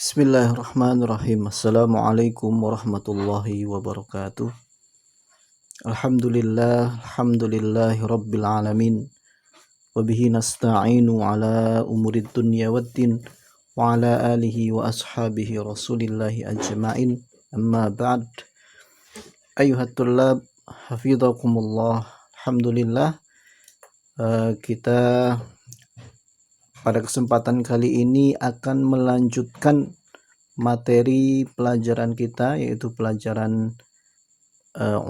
Bismillahirrahmanirrahim. Assalamualaikum warahmatullahi wabarakatuh. Alhamdulillahi rabbil alamin. Wabihi nasta'inu ala umurid dunya waddin. Wa ala alihi wa ashabihi rasulillahi ajma'in. Amma ba'd. Ayuhat tullab, hafidhakumullah. Alhamdulillah, kita pada kesempatan kali ini akan melanjutkan materi pelajaran kita, yaitu pelajaran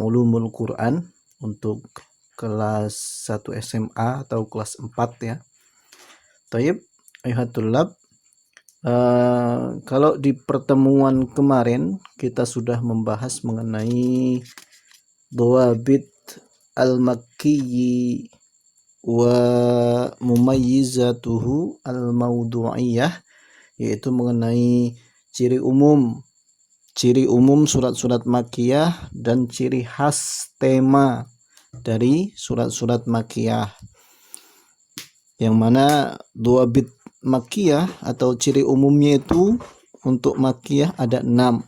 Ulumul Quran untuk kelas 1 SMA atau kelas 4 ya. Taib, ayuhatulab, kalau di pertemuan kemarin kita sudah membahas mengenai Dawabit al-Makki wa mumayyizatuhu al-mawdu'iyah, yaitu mengenai ciri umum surat-surat Makkiyah dan ciri khas tema dari surat-surat Makkiyah, yang mana Dawabit Makkiyah atau ciri umumnya itu untuk Makkiyah ada 6.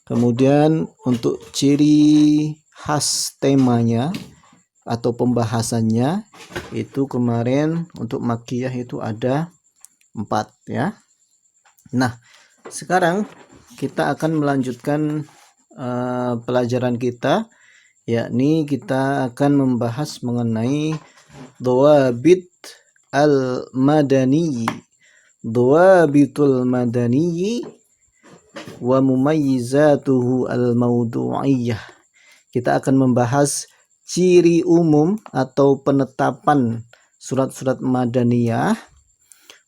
Kemudian untuk ciri khas temanya atau pembahasannya itu kemarin untuk Makkiyah itu ada 4 ya. Nah, sekarang kita akan melanjutkan pelajaran kita, yakni kita akan membahas mengenai Dawabit al-Madani, Dawabitul Madani wa mumayyizatuhu al-mawdu'iyah. Kita akan membahas ciri umum atau penetapan surat-surat Madaniyah,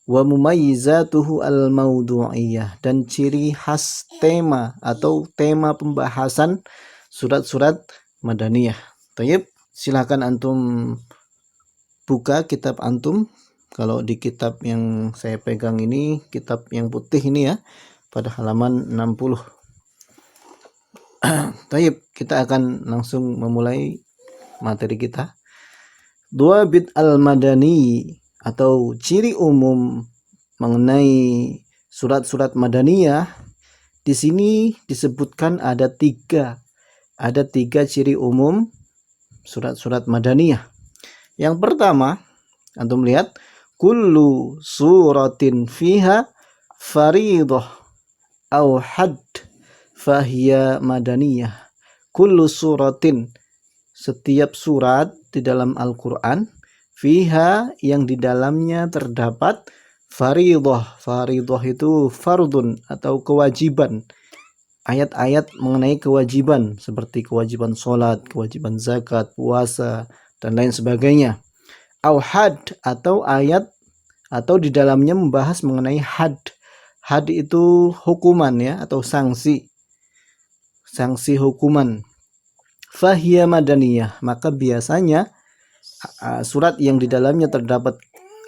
wa mumayyizatuhu al-mawdu'iyah, dan ciri khas tema atau tema pembahasan surat-surat Madaniyah. Tayyib, silakan antum buka kitab antum. Kalau di kitab yang saya pegang ini, kitab yang putih ini ya, pada halaman 60. Tayyib, kita akan langsung memulai materi kita. Dawabit al-Madani atau ciri umum mengenai surat-surat Madaniyah, di sini disebutkan ada tiga ciri umum surat-surat Madaniyah. Yang pertama, antum lihat, kullu suratin fiha faridah au had fahiya Madaniyah. Kullu suratin, setiap surat di dalam Al-Quran, fiha, yang di dalamnya terdapat faridah. Faridah itu fardun atau kewajiban, ayat-ayat mengenai kewajiban seperti kewajiban sholat, kewajiban zakat, puasa, dan lain sebagainya. Au had, atau ayat atau di dalamnya membahas mengenai had. Had itu hukuman ya, atau sanksi hukuman. Fahiya Madaniyah, maka biasanya surat yang di dalamnya terdapat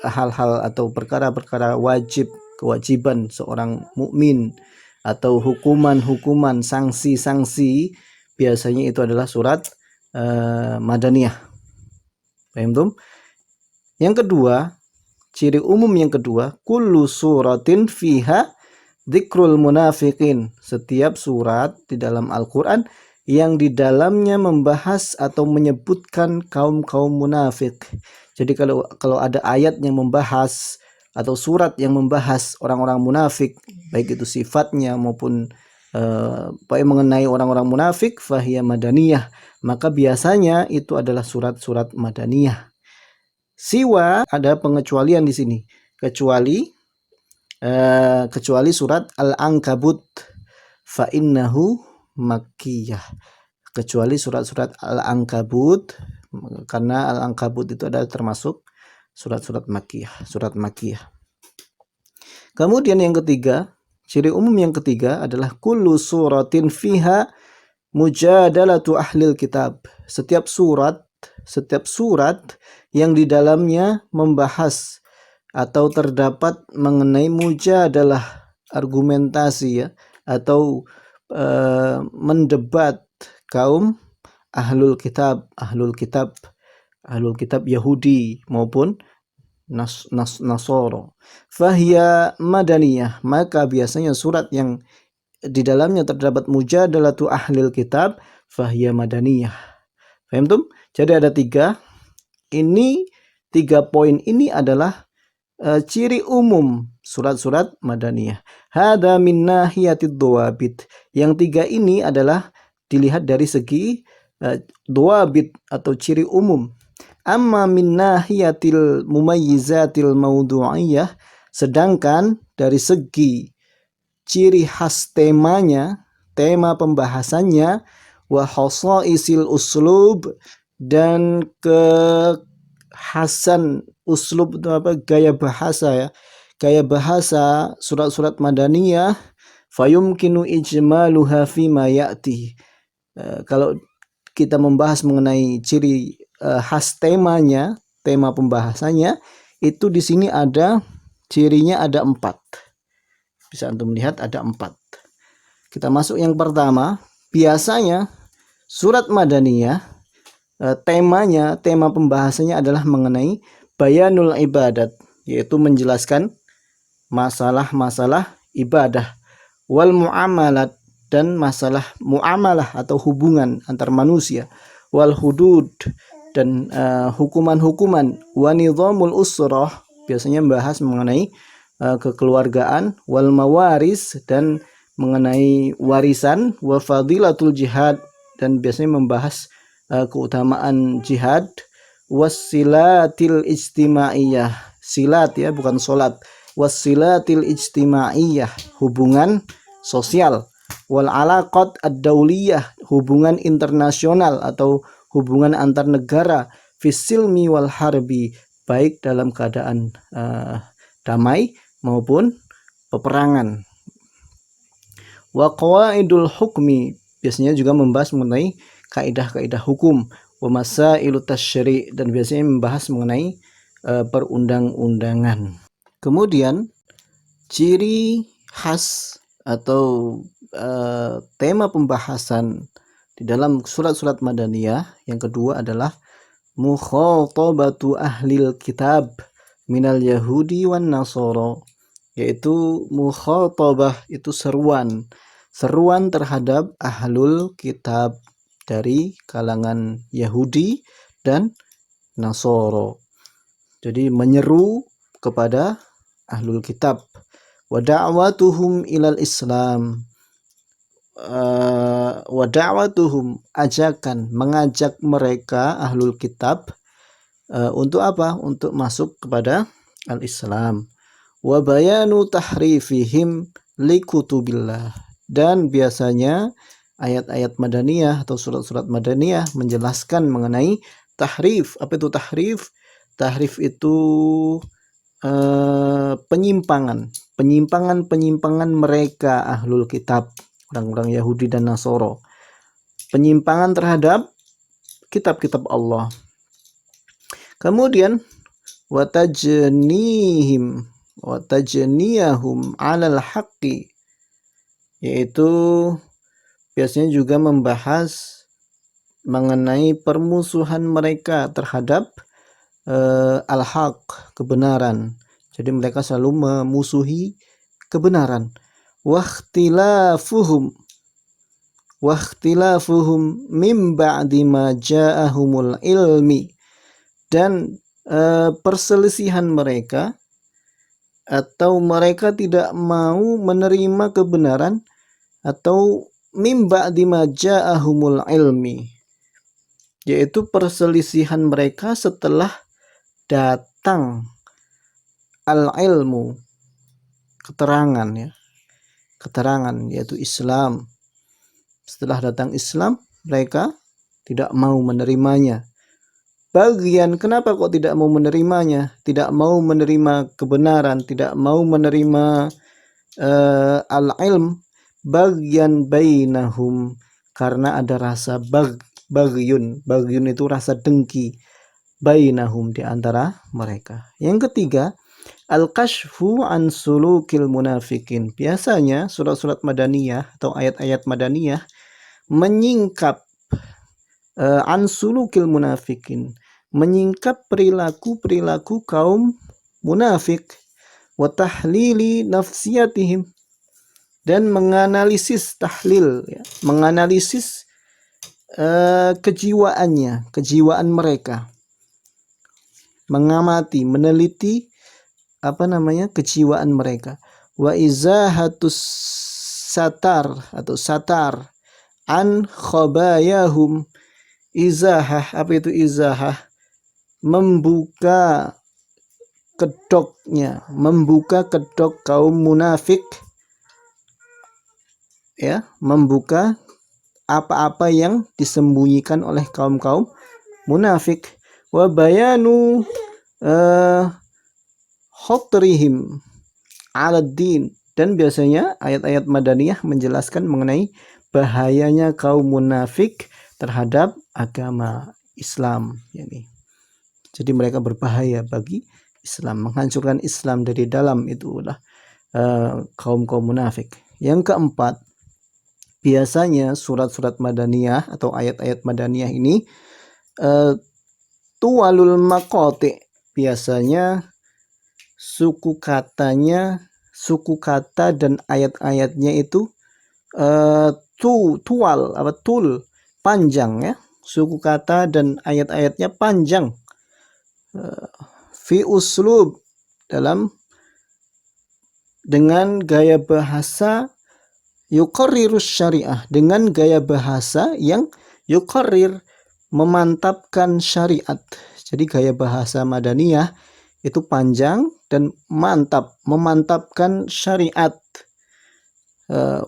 hal-hal atau perkara-perkara wajib, kewajiban seorang mukmin, atau hukuman-hukuman, sanksi-sanksi, biasanya itu adalah surat Madaniyah. Paham tum? Yang kedua, ciri umum yang kedua, kullu suratin fiha dzikrul munafiqin. Setiap surat di dalam Al-Quran yang di dalamnya membahas atau menyebutkan kaum-kaum munafik. Jadi kalau ada ayat yang membahas atau surat yang membahas orang-orang munafik, baik itu sifatnya maupun mengenai orang-orang munafik, fahiya Madaniyah, maka biasanya itu adalah surat-surat Madaniyah. Siwa, ada pengecualian di sini, kecuali surat Al-Ankabut, fa innahu Makkiyah. Kecuali surat-surat Al-Ankabut, karena Al-Ankabut itu adalah termasuk surat-surat Makkiyah, surat Makkiyah. Kemudian yang ketiga, ciri umum yang ketiga adalah kullu suratin fiha mujadalatu ahlil kitab. Setiap surat yang di dalamnya membahas atau terdapat mengenai mujadalah, argumentasi ya, atau mendebat kaum ahlul kitab Yahudi maupun Nasoro. Fahiya madaniyah, maka biasanya surat yang di dalamnya terdapat mujadalatu ahlil kitab fahiya madaniyah. Paham tuh? Jadi ada 3. Ini 3 poin ini adalah ciri umum surat-surat madaniyah. Hada min nahiyatid dawabit. Yang 3 ini adalah dilihat dari segi dawabit atau ciri umum. Amma min nahiyatil mumayyizatil maudu'iyah, sedangkan dari segi ciri khas temanya, tema pembahasannya, wa khasaisil uslub, dan kekhasan uslub itu apa? Gaya bahasa ya. Gaya bahasa surat-surat madaniyah, fayumkinu ijmaluha fima ya'ti. Kalau kita membahas mengenai ciri khas temanya, tema pembahasannya, itu di sini ada cirinya ada 4. Bisa antum lihat ada 4. Kita masuk yang pertama. Biasanya surat madaniyah temanya, tema pembahasannya adalah mengenai bayanul ibadat, yaitu menjelaskan masalah-masalah ibadah, wal muamalat, dan masalah muamalah atau hubungan antar manusia, wal hudud, dan hukuman-hukuman, wa nizamul usrah, biasanya membahas mengenai kekeluargaan, wal mawaris, dan mengenai warisan, wa fadilatul jihad, dan biasanya membahas keutamaan jihad, wasilatil ijtimaiyah, silat ya, bukan sholat, wasilatil ijtimaiyah, hubungan sosial, wal alaqat ad-dauliyah, hubungan internasional atau hubungan antar negara, fisilmi wal harbi, baik dalam keadaan damai maupun peperangan. Wa qawaidul hukmi, biasanya juga membahas mengenai kaidah-kaidah hukum, wa masailut tasyri', dan biasanya membahas mengenai perundang-undangan. Kemudian ciri khas atau tema pembahasan di dalam surat-surat madaniyah yang kedua adalah mukhatabatu ahlil kitab minal yahudi wan nasara, yaitu mukhatabah itu seruan terhadap ahlul kitab dari kalangan Yahudi dan Nasoro. Jadi menyeru kepada ahlul kitab. Wa da'watuhum ilal Islam. Wa da'watuhum, ajakan, mengajak mereka ahlul kitab untuk apa? Untuk masuk kepada al-Islam. Wa bayanu tahrifihim likutubillah, dan biasanya ayat-ayat madaniyah atau surat-surat madaniyah menjelaskan mengenai tahrif. Apa itu tahrif? Tahrif itu penyimpangan mereka ahlul kitab, orang-orang Yahudi dan Nasoro, penyimpangan terhadap kitab-kitab Allah. Kemudian watajniyahum alal haqqi, yaitu biasanya juga membahas mengenai permusuhan mereka terhadap al-haq, kebenaran. Jadi mereka selalu memusuhi kebenaran. Wakhtilafuhum mim ba'di ma ja'ahumul ilmi, dan perselisihan mereka atau mereka tidak mau menerima kebenaran atau mim ba'di ma ja'ahumul ilmi, yaitu perselisihan mereka setelah datang al-ilmu, keterangan ya, keterangan yaitu Islam. Setelah datang Islam, mereka tidak mau menerimanya. Bagian kenapa kok tidak mau menerimanya? Tidak mau menerima kebenaran, tidak mau menerima al-ilm. Bagian bainahum, karena ada rasa bagyun itu rasa dengki, bainahum, di antara mereka. Yang ketiga, al-kashfu an sulukil munafikin. Biasanya surat-surat madaniyah atau ayat-ayat madaniyah menyingkap an sulukil munafikin, menyingkap perilaku kaum munafik, wa tahlili nafsiyatihim, dan menganalisis tahlil, ya, menganalisis kejiwaan mereka, mengamati, meneliti kejiwaan mereka. Wa izahatus satar atau satar an khobayahum. Izahah, apa itu izahah? Membuka kedoknya, membuka kedok kaum munafik, ya, membuka apa-apa yang disembunyikan oleh kaum-kaum munafik. Wa bayanu khotrihim ala din, dan biasanya ayat-ayat Madaniyah menjelaskan mengenai bahayanya kaum munafik terhadap agama Islam, yani. Jadi mereka berbahaya bagi Islam, menghancurkan Islam dari dalam, itulah kaum-kaum munafik. Yang keempat, biasanya surat-surat Madaniyah atau ayat-ayat Madaniyah ini tuwalul maqati, biasanya suku kata dan ayat-ayatnya itu tul panjang, ya. Suku kata dan ayat-ayatnya panjang. Fi uslub, dengan gaya bahasa yuqarrirus syariah, dengan gaya bahasa yang yuqarrir, memantapkan syariat. Jadi gaya bahasa Madaniyah itu panjang dan mantap, memantapkan syariat.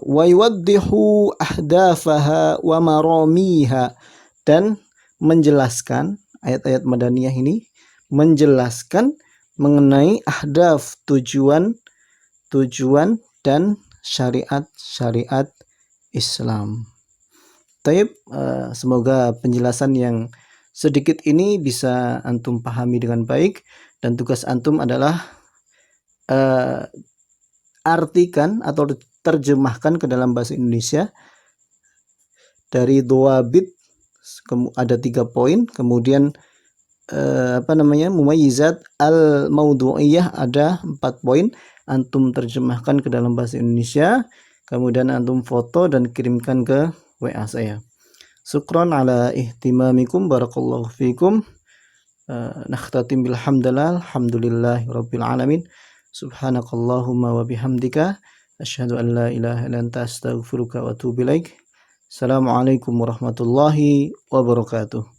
Wa yuwaddihu ahdafaha wa maramiha, dan menjelaskan, ayat-ayat Madaniyah ini menjelaskan mengenai ahdaf, tujuan dan syariat Islam. Taib, semoga penjelasan yang sedikit ini bisa antum pahami dengan baik, dan tugas antum adalah artikan atau terjemahkan ke dalam bahasa Indonesia dari dhawabit, ada 3 poin, kemudian mumayyizat al-maudu'iyah ada 4 poin, antum terjemahkan ke dalam bahasa Indonesia, kemudian antum foto dan kirimkan ke WA saya. Syukran ala ihtimamikum, barakallahu fikum. Nakhtatim bilhamdalillah, alhamdulillahi rabbil alamin. Subhanakallahumma wa bihamdika asyhadu an la ilaha illa anta astaghfiruka wa atubu ilaik. Assalamualaikum warahmatullahi wabarakatuh.